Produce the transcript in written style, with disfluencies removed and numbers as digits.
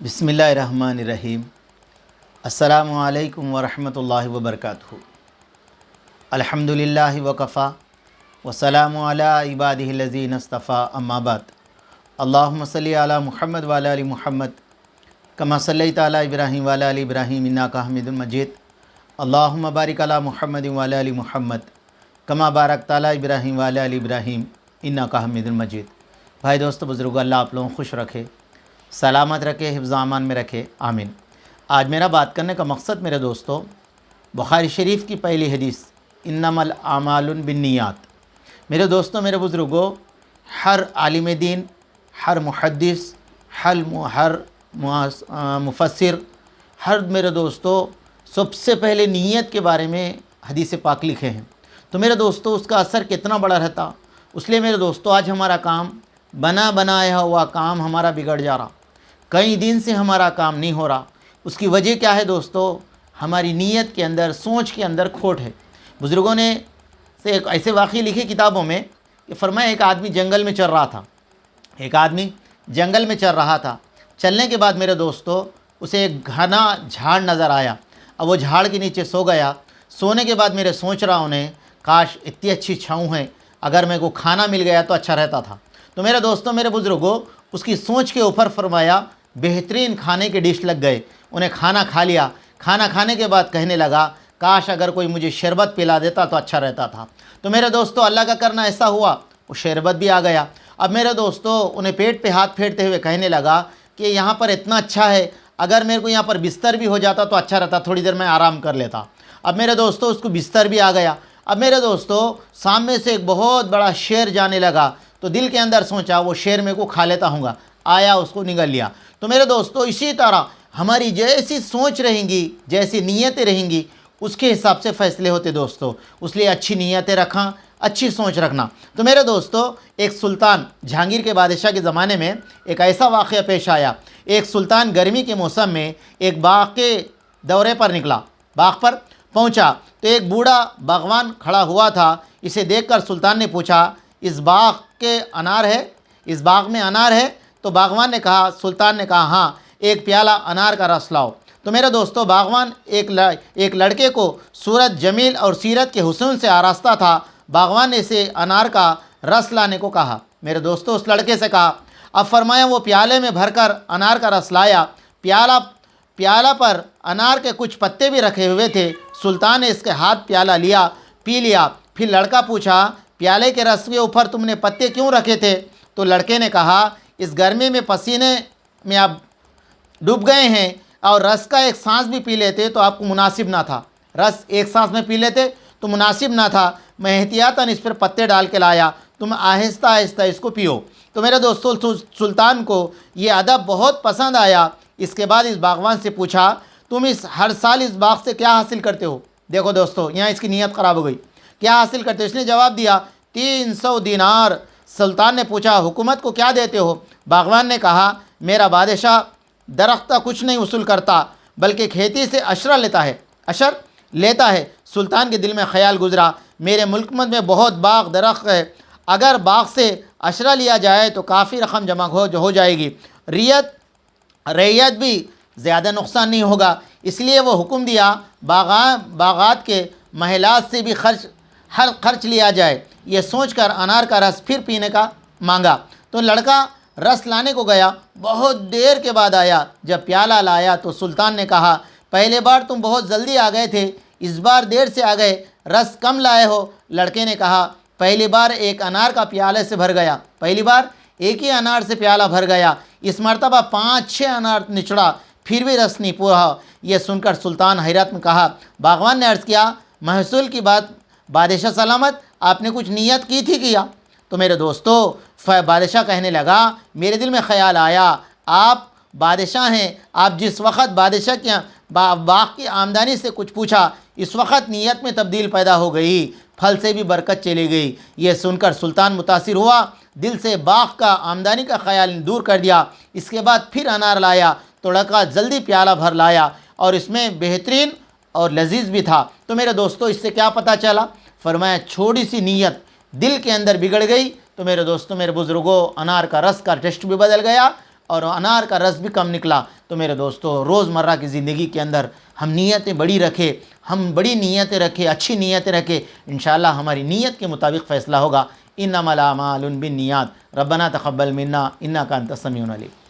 बिस्मिल्लाहिर्रहमानिर्रहीम। अस्सलामु अलैकुम वरहमतुल्लाहि वबरकातुहू। अल्हम्दुलिल्लाहि वकफ़ा वस्सलामु अला इबादिहिल्लज़ीना इस्तफ़ा अम्मा बाद। अल्लाहुम्मा सल्लि अला मुहम्मद व अला आलि मुहम्मद कमा सल्लैता अला इब्राहीम व अला आलि इब्राहीम इन्नका हमीदुम मजीद। अल्लाहुम्मा बारिक अला मुहम्मद व अला आलि मुहम्मद कमा बारकता अला इब्राहीम व अला आलि इब्राहीम इन्नका हमीदुम मजीद। भाई दोस्तों बुज़ुर्गों, अल्लाह आप लोगों को खुश रखे, सलामत रखे, हिफ्ज़ अमान में रखे, आमीन। आज मेरा बात करने का मकसद मेरे दोस्तों, बुखारी शरीफ की पहली हदीस इन्नमल आमालुन बिन्नियात। मेरे दोस्तों, मेरे बुज़ुर्गों, हर आलिम दीन, हर मुहद्दिस, हर मुफस्सिर, हर मेरे दोस्तों सबसे पहले नीयत के बारे में हदीस पाक लिखे हैं। तो मेरे दोस्तों उसका असर कितना बड़ा रहता। इसलिए मेरे दोस्तों आज हमारा काम बना बनाया हुआ काम हमारा बिगड़ जा रहा, कई दिन से हमारा काम नहीं हो रहा। उसकी वजह क्या है दोस्तों? हमारी नीयत के अंदर, सोच के अंदर खोट है। बुज़ुर्गों ने से एक ऐसे वाक़ई लिखे किताबों में कि फरमाया एक आदमी जंगल में चल रहा था। एक आदमी जंगल में चल रहा था। चलने के बाद मेरे दोस्तों उसे एक घना झाड़ नज़र आया। अब वो झाड़ के नीचे सो गया। सोने के बाद मेरे सोच रहा उन्हें, काश इतनी अच्छी छाँव है, अगर मेरे को खाना मिल गया तो अच्छा रहता था। तो मेरे दोस्तों, मेरे बुज़ुर्गों, उसकी सोच के ऊपर फरमाया बेहतरीन खाने के डिश लग गए। उन्हें खाना खा लिया। खाना खाने के बाद कहने लगा, काश अगर कोई मुझे शरबत पिला देता तो अच्छा रहता था। तो मेरे दोस्तों अल्लाह का करना ऐसा हुआ, वो शरबत भी आ गया। अब मेरे दोस्तों उन्हें पेट पे हाथ फेरते हुए कहने लगा कि यहाँ पर इतना अच्छा है, अगर मेरे को यहाँ पर बिस्तर भी हो जाता तो अच्छा रहता, थोड़ी देर मैं आराम कर लेता। अब मेरे दोस्तों उसको बिस्तर भी आ गया। अब मेरे दोस्तों सामने से एक बहुत बड़ा शेर जाने लगा। तो दिल के अंदर सोचा वो शेर मेरे को खा लेता हूँगा, आया उसको निगल लिया। तो मेरे दोस्तों इसी तरह हमारी जैसी सोच रहेंगी, जैसी नीयतें रहेंगी, उसके हिसाब से फ़ैसले होते दोस्तों। इसलिए अच्छी नीयतें रखना, अच्छी सोच रखना। तो मेरे दोस्तों एक सुल्तान, जहांगीर के बादशाह के ज़माने में एक ऐसा वाक़या पेश आया। एक सुल्तान गर्मी के मौसम में एक बाग के दौरे पर निकला। बाग पर पहुंचा तो एक बूढ़ा बागवान खड़ा हुआ था। इसे देखकर सुल्तान ने पूछा, इस बाग के अनार है, इस बाग में अनार है? तो बागवान ने कहा, सुल्तान ने कहा, हाँ, एक प्याला अनार का रस लाओ। तो मेरे दोस्तों बागवान एक लड़के को सूरत जमील और सीरत के हुस्न से आरास्ता था। बागवान ने इसे अनार का रस लाने को कहा। मेरे दोस्तों उस लड़के से कहा। अब फरमाया वो प्याले में भरकर अनार का रस लाया। प्याला पर अनार के कुछ पत्ते भी रखे हुए थे। सुल्तान ने इसके हाथ प्याला लिया, पी लिया। फिर लड़का पूछा, प्याले के रस के ऊपर तुमने पत्ते क्यों रखे थे? तो लड़के ने कहा, इस गर्मी में पसीने में आप डूब गए हैं और रस का एक सांस भी पी लेते तो आपको मुनासिब ना था। रस एक सांस में पी लेते तो मुनासिब ना था। मैं एहतियातन इस पर पत्ते डाल के लाया, तुम आहिस्ता आहिस्ता इसको पियो। तो मेरे दोस्तों सुल्तान को ये अदब बहुत पसंद आया। इसके बाद इस बागवान से पूछा, तुम हर साल इस बाग से क्या हासिल करते हो? देखो दोस्तों यहाँ इसकी नीयत ख़राब हो गई। क्या हासिल करते हो? इसने जवाब दिया, 300 दिनार। सुल्तान ने पूछा, हुकूमत को क्या देते हो? बागवान ने कहा, मेरा बादशाह दरख्त का कुछ नहीं वसूल करता, बल्कि खेती से अशर लेता है। सुल्तान के दिल में ख्याल गुजरा, मेरे मुल्क में बहुत बाग दरख्त है, अगर बाग से अशरा लिया जाए तो काफ़ी रकम जमा हो जाएगी, रैयत भी ज़्यादा नुकसान नहीं होगा। इसलिए वो हुक्म दिया, बागात के महलात से भी खर्च लिया जाए। ये सोचकर अनार का रस फिर पीने का मांगा। तो लड़का रस लाने को गया। बहुत देर के बाद आया। जब प्याला लाया तो सुल्तान ने कहा, पहले बार तुम बहुत जल्दी आ गए थे, इस बार देर से आ गए, रस कम लाए हो। लड़के ने कहा, पहली बार एक अनार का प्याले से भर गया, पहली बार एक ही अनार से प्याला भर गया, इस मरतबा 5-6 अनार निचड़ा, फिर भी रस नहीं पूरा। यह सुनकर सुल्तान हैरत में कहा। बागवान ने अर्ज़ किया, महसूल की बात बादशाह सलामत, आपने कुछ नीयत की थी किया? तो मेरे दोस्तों बादशाह कहने लगा, मेरे दिल में ख्याल आया, आप बादशाह हैं, आप जिस वक़्त बादशाह के बाग की आमदनी से कुछ पूछा, इस वक्त नीयत में तब्दील पैदा हो गई, फल से भी बरकत चली गई। ये सुनकर सुल्तान मुतासिर हुआ, दिल से बाग का आमदनी का ख्याल दूर कर दिया। इसके बाद फिर अनार लाया तो लड़का जल्दी प्याला भर लाया और इसमें बेहतरीन और लजीज भी था। तो मेरे दोस्तों इससे क्या पता चला? फरमाया छोटी सी नीयत दिल के अंदर बिगड़ गई तो मेरे दोस्तों, मेरे बुज़ुर्गों, अनार का रस का टेस्ट भी बदल गया और अनार का रस भी कम निकला। तो मेरे दोस्तों, रोज़मर्रा की ज़िंदगी के अंदर हम नीयतें बड़ी रखें, हम बड़ी नीयतें रखें, अच्छी नीयतें रखें। इंशाअल्लाह हमारी नीयत के मुताबिक फ़ैसला होगा। इन्नमल आमालु बिन्नियात, रब्बना तक़ब्बल मिन्ना इन्नका अंतस समीउल अलीम।